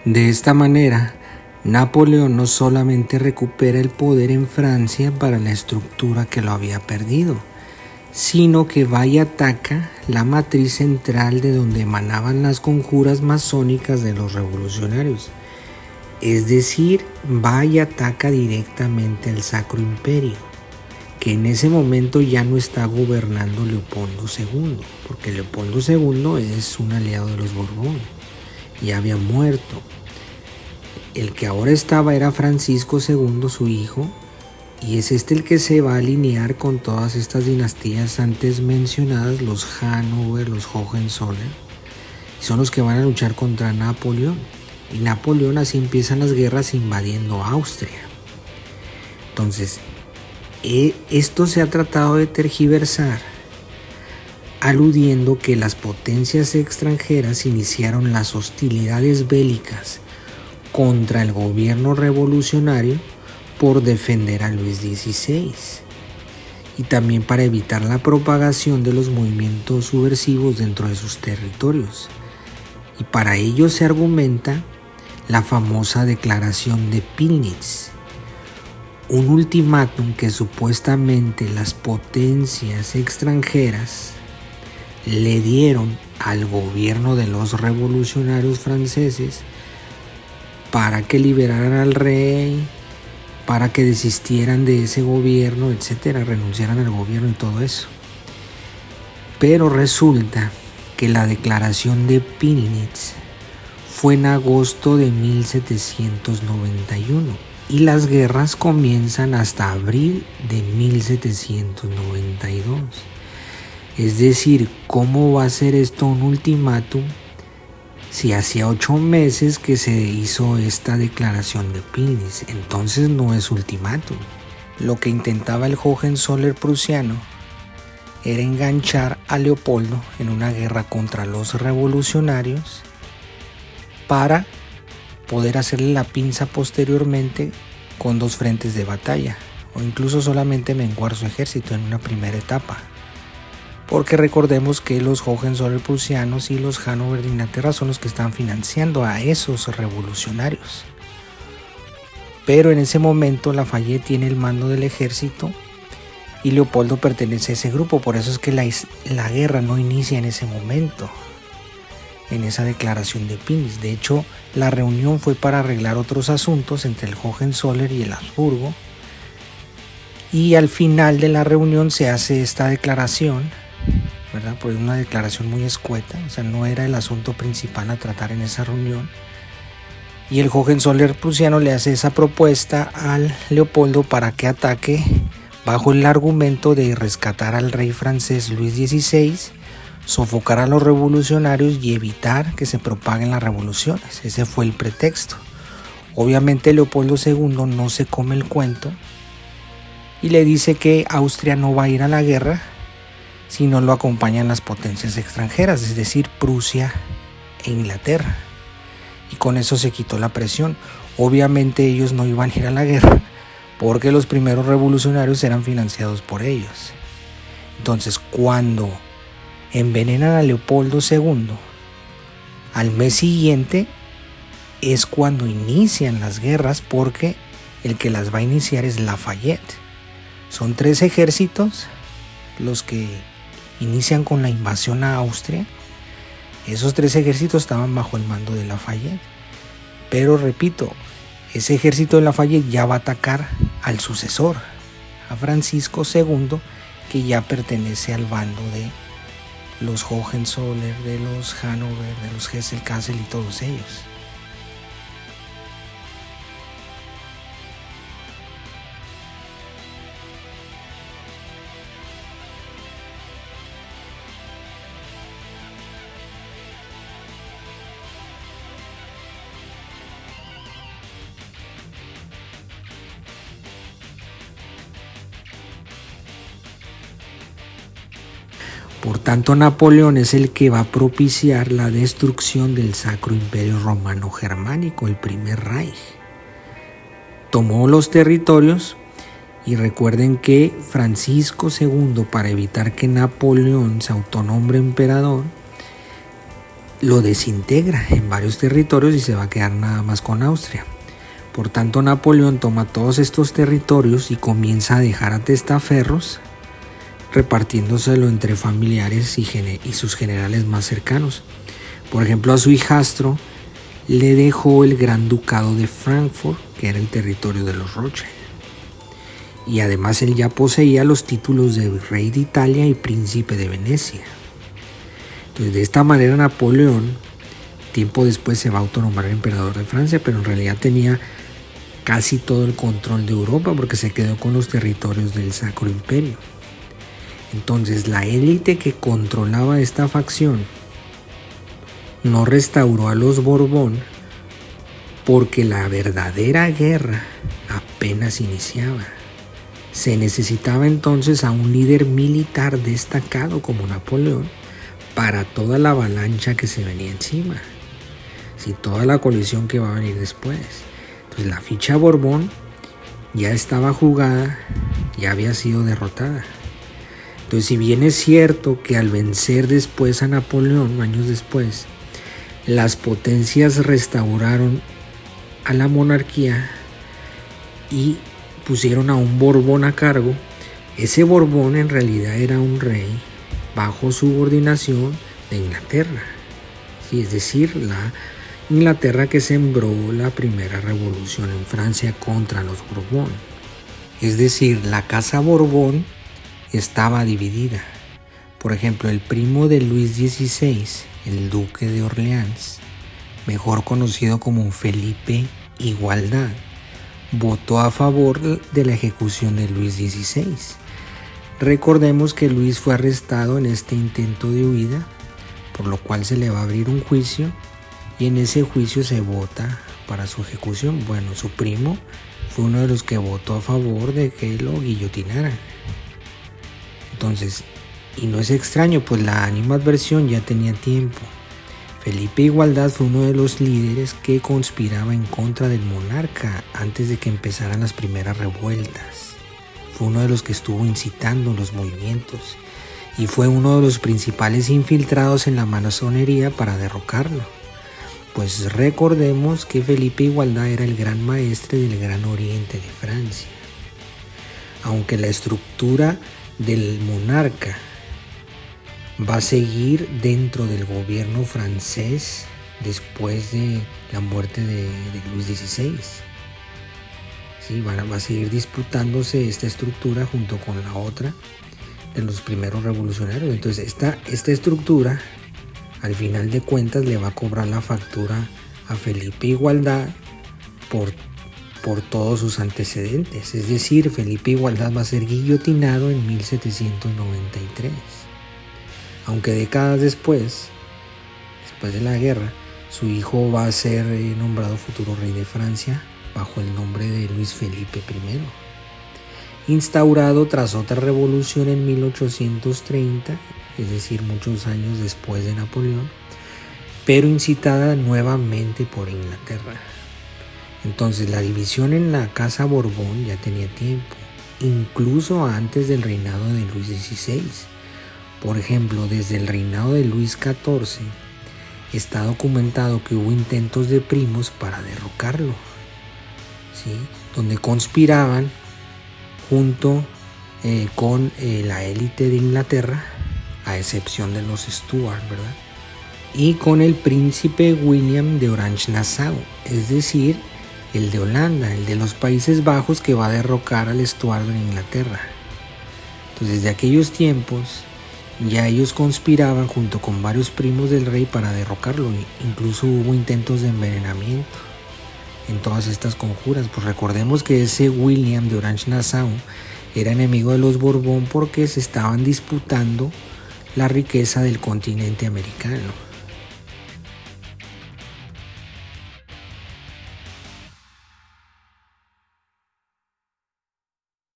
De esta manera, Napoleón no solamente recupera el poder en Francia para la estructura que lo había perdido, sino que va y ataca la matriz central de donde emanaban las conjuras masónicas de los revolucionarios. Es decir, va y ataca directamente al Sacro Imperio, que en ese momento ya no está gobernando Leopoldo II, porque Leopoldo II es un aliado de los Borbón, ya había muerto. El que ahora estaba era Francisco II, su hijo, y es el que se va a alinear con todas estas dinastías antes mencionadas, los Hannover, los Hohenzollern, y son los que van a luchar contra Napoleón. Y Napoleón, así empiezan las guerras invadiendo Austria. Entonces, esto se ha tratado de tergiversar, aludiendo que las potencias extranjeras iniciaron las hostilidades bélicas contra el gobierno revolucionario por defender a Luis XVI y también para evitar la propagación de los movimientos subversivos dentro de sus territorios. Y para ello se argumenta la famosa declaración de Pillnitz, un ultimátum que supuestamente las potencias extranjeras le dieron al gobierno de los revolucionarios franceses para que liberaran al rey, para que desistieran de ese gobierno, etcétera, renunciaran al gobierno y todo eso. Pero resulta que la declaración de Pillnitz fue en agosto de 1791 y las guerras comienzan hasta abril de 1792. Es decir, ¿cómo va a ser esto un ultimátum si hacía 8 meses que se hizo esta declaración de Pillnitz? Entonces no es ultimátum. Lo que intentaba el Hohenzollern prusiano era enganchar a Leopoldo en una guerra contra los revolucionarios para poder hacerle la pinza posteriormente con 2 frentes de batalla, o incluso solamente menguar su ejército en una primera etapa. Porque recordemos que los Hohenzollern prusianos y los Hannover de Inglaterra son los que están financiando a esos revolucionarios. Pero en ese momento Lafayette tiene el mando del ejército y Leopoldo pertenece a ese grupo. Por eso es que la guerra no inicia en ese momento, en esa declaración de Pillnitz. De hecho, la reunión fue para arreglar otros asuntos entre el Hohenzollern y el Habsburgo. Y al final de la reunión se hace esta declaración, ¿verdad? Pues una declaración muy escueta, o sea, no era el asunto principal a tratar en esa reunión. Y el Hohenzollern prusiano le hace esa propuesta al Leopoldo para que ataque bajo el argumento de rescatar al rey francés Luis XVI, sofocar a los revolucionarios y evitar que se propaguen las revoluciones. Ese fue el pretexto. Obviamente Leopoldo II no se come el cuento y le dice que Austria no va a ir a la guerra si no lo acompañan las potencias extranjeras, es decir, Prusia e Inglaterra. Y con eso se quitó la presión. Obviamente ellos no iban a ir a la guerra porque los primeros revolucionarios eran financiados por ellos. Entonces, cuando envenenan a Leopoldo II, al mes siguiente es cuando inician las guerras, porque el que las va a iniciar es Lafayette. Son 3 ejércitos los que inician con la invasión a Austria. Esos 3 ejércitos estaban bajo el mando de Lafayette. Pero repito, ese ejército de Lafayette ya va a atacar al sucesor, a Francisco II, que ya pertenece al bando de los Hohenzollern, de los Hannover, de los Hesse-Kassel y todos ellos. Por tanto, Napoleón es el que va a propiciar la destrucción del Sacro Imperio Romano Germánico, el Primer Reich. Tomó los territorios y recuerden que Francisco II, para evitar que Napoleón se autonombre emperador, lo desintegra en varios territorios y se va a quedar nada más con Austria. Por tanto, Napoleón toma todos estos territorios y comienza a dejar a testaferros, repartiéndoselo entre familiares y sus generales más cercanos. Por ejemplo, a su hijastro le dejó el Gran Ducado de Frankfurt, que era el territorio de los Rothschild. Y además él ya poseía los títulos de rey de Italia y príncipe de Venecia. Entonces, de esta manera Napoleón, tiempo después, se va a autonomar emperador de Francia, pero en realidad tenía casi todo el control de Europa porque se quedó con los territorios del Sacro Imperio. Entonces, la élite que controlaba esta facción no restauró a los Borbón porque la verdadera guerra apenas iniciaba. Se necesitaba entonces a un líder militar destacado como Napoleón para toda la avalancha que se venía encima, toda la colisión que va a venir después. Entonces la ficha Borbón ya estaba jugada, ya había sido derrotada. Entonces, si bien es cierto que al vencer después a Napoleón, años después, las potencias restauraron a la monarquía y pusieron a un Borbón a cargo, ese Borbón en realidad era un rey bajo subordinación de Inglaterra, es decir, la Inglaterra que sembró la primera revolución en Francia contra los Borbón. Es decir, la casa Borbón estaba dividida. Por ejemplo, el primo de Luis XVI, el duque de Orleans, mejor conocido como Felipe Igualdad, votó a favor de la ejecución de Luis XVI. Recordemos que Luis fue arrestado en este intento de huida, por lo cual se le va a abrir un juicio y en ese juicio se vota para su ejecución. Bueno, su primo fue uno de los que votó a favor de que lo guillotinaran. Entonces, y no es extraño, pues la animadversión ya tenía tiempo. Felipe Igualdad fue uno de los líderes que conspiraba en contra del monarca antes de que empezaran las primeras revueltas. Fue uno de los que estuvo incitando los movimientos y fue uno de los principales infiltrados en la masonería para derrocarlo. Pues recordemos que Felipe Igualdad era el gran maestre del Gran Oriente de Francia. Aunque la estructura del monarca va a seguir dentro del gobierno francés después de la muerte de Luis XVI. Va a seguir disputándose esta estructura junto con la otra de los primeros revolucionarios. Entonces esta estructura al final de cuentas le va a cobrar la factura a Felipe Igualdad por todos sus antecedentes. Es decir, Felipe Igualdad va a ser guillotinado en 1793. Aunque décadas después de la guerra, su hijo va a ser nombrado futuro rey de Francia bajo el nombre de Luis Felipe I, instaurado tras otra revolución en 1830, es decir, muchos años después de Napoleón, pero incitada nuevamente por Inglaterra. Entonces la división en la casa Borbón ya tenía tiempo, incluso antes del reinado de Luis XVI. Por ejemplo, desde el reinado de Luis XIV está documentado que hubo intentos de primos para derrocarlo, donde conspiraban junto con la élite de Inglaterra, a excepción de los Stuart, ¿verdad? Y con el príncipe William de Orange-Nassau, es decir, el de Holanda, el de los Países Bajos, que va a derrocar al Estuardo en Inglaterra. Entonces, desde aquellos tiempos ya ellos conspiraban junto con varios primos del rey para derrocarlo. Incluso hubo intentos de envenenamiento en todas estas conjuras. Pues recordemos que ese William de Orange-Nassau era enemigo de los Borbón porque se estaban disputando la riqueza del continente americano.